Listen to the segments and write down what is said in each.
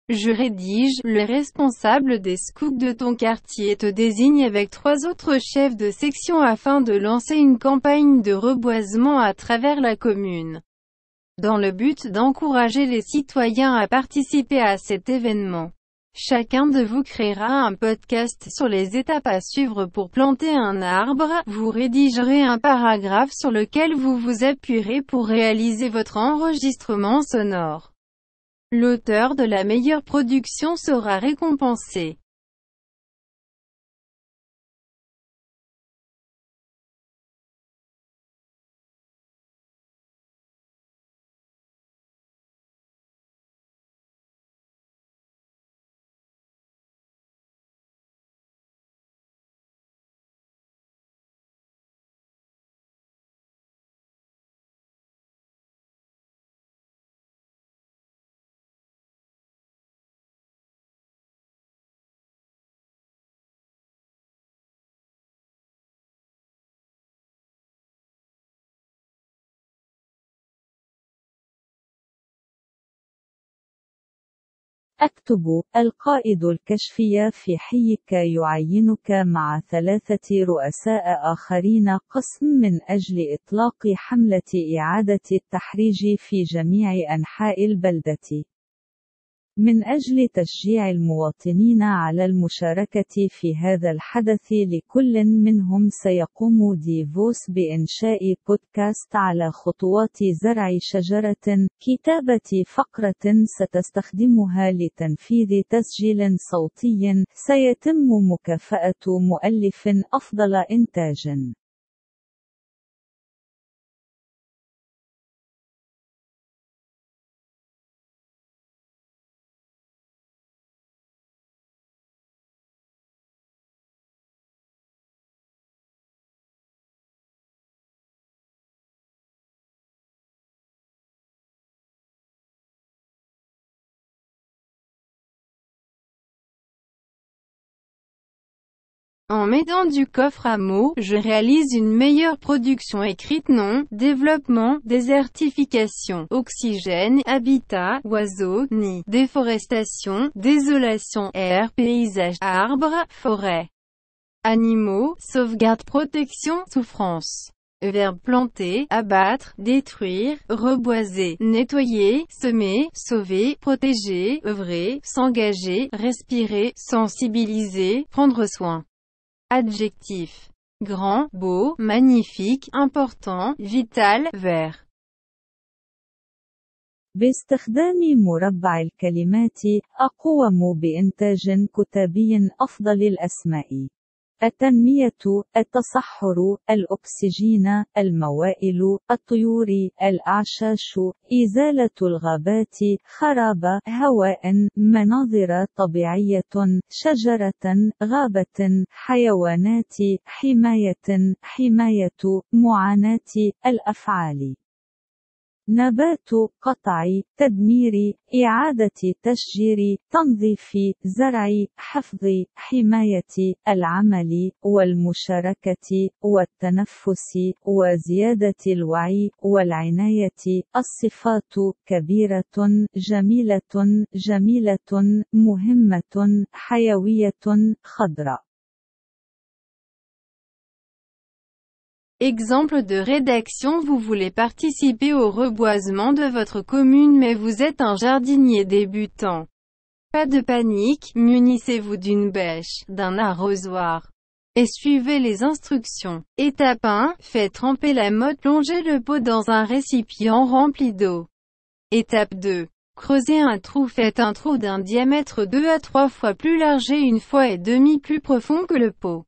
Je rédige. Le responsable des scouts de ton quartier te désigne avec 3 autres chefs de section afin de lancer une campagne de reboisement à travers la commune, dans le but d'encourager les citoyens à participer à cet événement. Chacun de vous créera un podcast sur les étapes à suivre pour planter un arbre. Vous rédigerez un paragraphe sur lequel vous vous appuierez pour réaliser votre enregistrement sonore. L'auteur de la meilleure production sera récompensé. أكتب: القائد الكشفي في حيك يعينك مع 3 رؤساء آخرين قسم من أجل إطلاق حملة إعادة التحريج في جميع أنحاء البلدة، من أجل تشجيع المواطنين على المشاركة في هذا الحدث. لكل منهم سيقوم ديفوس بإنشاء بودكاست على خطوات زرع شجرة، كتابة فقرة ستستخدمها لتنفيذ تسجيل صوتي، سيتم مكافأة مؤلف أفضل إنتاجاً. En m'aidant du coffre à mots, je réalise une meilleure production écrite. Nom, développement, désertification, oxygène, habitat, oiseaux, nid, déforestation, désolation, air, paysage, arbres, forêt, animaux, sauvegarde, protection, souffrance. Verbe planter, abattre, détruire, reboiser, nettoyer, semer, sauver, protéger, œuvrer, s'engager, respirer, sensibiliser, prendre soin. Adjectif. Grand, beau, magnifique, important, vital, vert. باستخدام مربع الكلمات، أقوم بإنتاج كتابي أفضل الأسماء: التنمية، التصحر، الأكسجين، الموائل، الطيور، الأعشاش، إزالة الغابات، خراب، هواء، مناظر طبيعية، شجرة، غابة، حيوانات، حماية، معاناة، الأفعال: نبات، قطع، تدمير، إعادة تشجير، تنظيف، زرع، حفظ، حماية، العمل، والمشاركة، والتنفس، وزيادة الوعي، والعناية. الصفات: كبيرة، جميلة، مهمة، حيوية، خضراء. Exemple de rédaction. Vous voulez participer au reboisement de votre commune mais vous êtes un jardinier débutant. Pas de panique, munissez-vous d'une bêche, d'un arrosoir, et suivez les instructions. Étape 1, faites tremper la motte, plongez le pot dans un récipient rempli d'eau. Étape 2, creusez un trou, faites un trou d'un diamètre 2 à 3 fois plus large et 1,5 fois plus profond que le pot.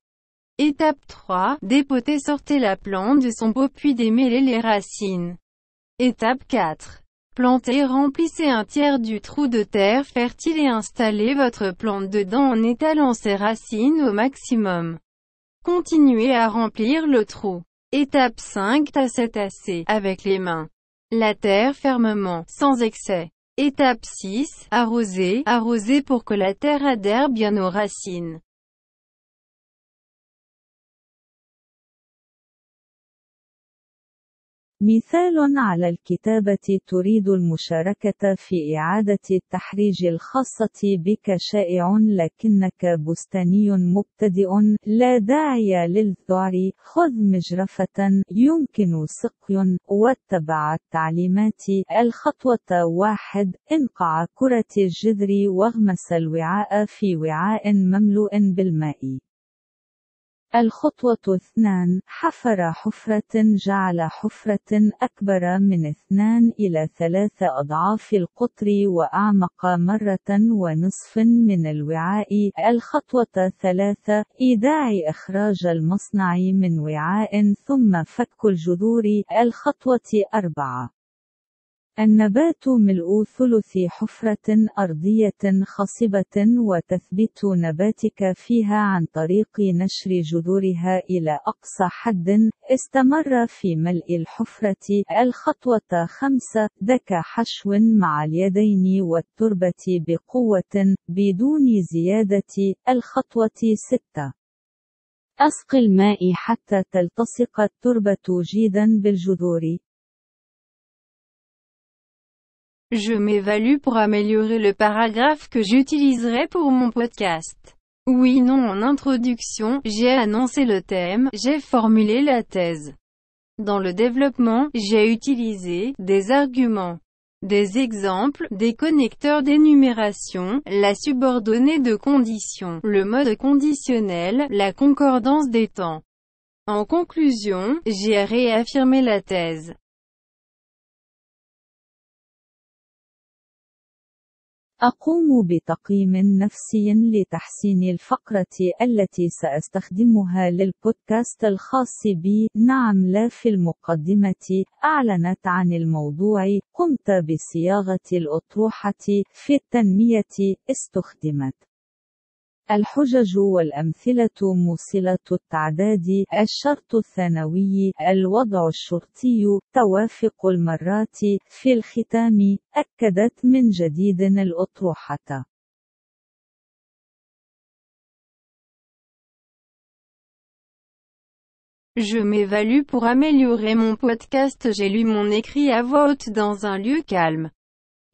Étape 3, dépotez, sortez la plante de son pot puis démêlez les racines. Étape 4, plantez, remplissez un tiers du trou de terre fertile et installez votre plante dedans en étalant ses racines au maximum. Continuez à remplir le trou. Étape 5, tassez avec les mains la terre fermement, sans excès. Étape 6, arrosez pour que la terre adhère bien aux racines. مثال على الكتابة تريد المشاركة في إعادة التحريج الخاصة بك شائع لكنك بستاني مبتدئ لا داعي للذعر خذ مجرفة يمكن سقي واتبع التعليمات الخطوة 1 انقع كرة الجذر واغمس الوعاء في وعاء مملوء بالماء الخطوة 2 حفر حفرة جعل حفرة أكبر من 2 إلى 3 أضعاف القطر وأعمق 1.5 من الوعاء الخطوة 3 إيداع إخراج المصنع من وعاء ثم فك الجذور الخطوة 4 النبات ملء ثلث حفرة أرضية خصبة وتثبيت نباتك فيها عن طريق نشر جذورها إلى أقصى حد استمر في ملء الحفرة الخطوة 5 دك حشو مع اليدين والتربة بقوة بدون زيادة الخطوة 6 أسق الماء حتى تلتصق التربة جيدا بالجذور Je m'évalue pour améliorer le paragraphe que j'utiliserai pour mon podcast. Oui, non, en introduction, j'ai annoncé le thème, j'ai formulé la thèse. Dans le développement, j'ai utilisé des arguments, des exemples, des connecteurs d'énumération, la subordonnée de conditions, le mode conditionnel, la concordance des temps. En conclusion, j'ai réaffirmé la thèse. أقوم بتقييم نفسي لتحسين الفقرة التي سأستخدمها للبودكاست الخاص بي. نعم لا في المقدمة أعلنت عن الموضوع. قمت بصياغة الأطروحة في التنمية. استخدمت الحجج والأمثلة موصلة التعداد الشرط الثانوي الوضع الشرطي توافق المرات. في الختام أكدت من جديد الأطروحة Je m'évalue pour améliorer mon podcast. J'ai lu mon écrit à voix haute dans un lieu calme.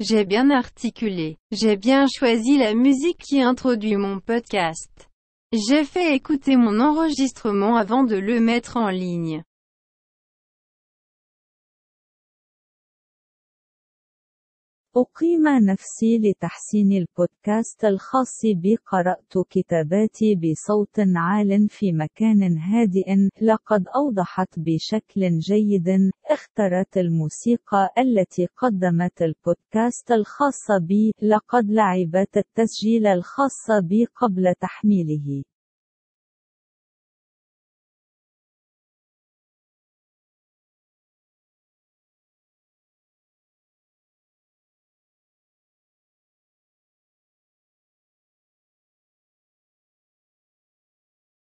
J'ai bien articulé. J'ai bien choisi la musique qui introduit mon podcast. J'ai fait écouter mon enregistrement avant de le mettre en ligne. أقيم نفسي لتحسين البودكاست الخاص بي. قرأت كتاباتي بصوت عال في مكان هادئ. لقد أوضحت بشكل جيد. اخترت الموسيقى التي قدمت البودكاست الخاص بي. لقد لعبت التسجيل الخاص بي قبل تحميله.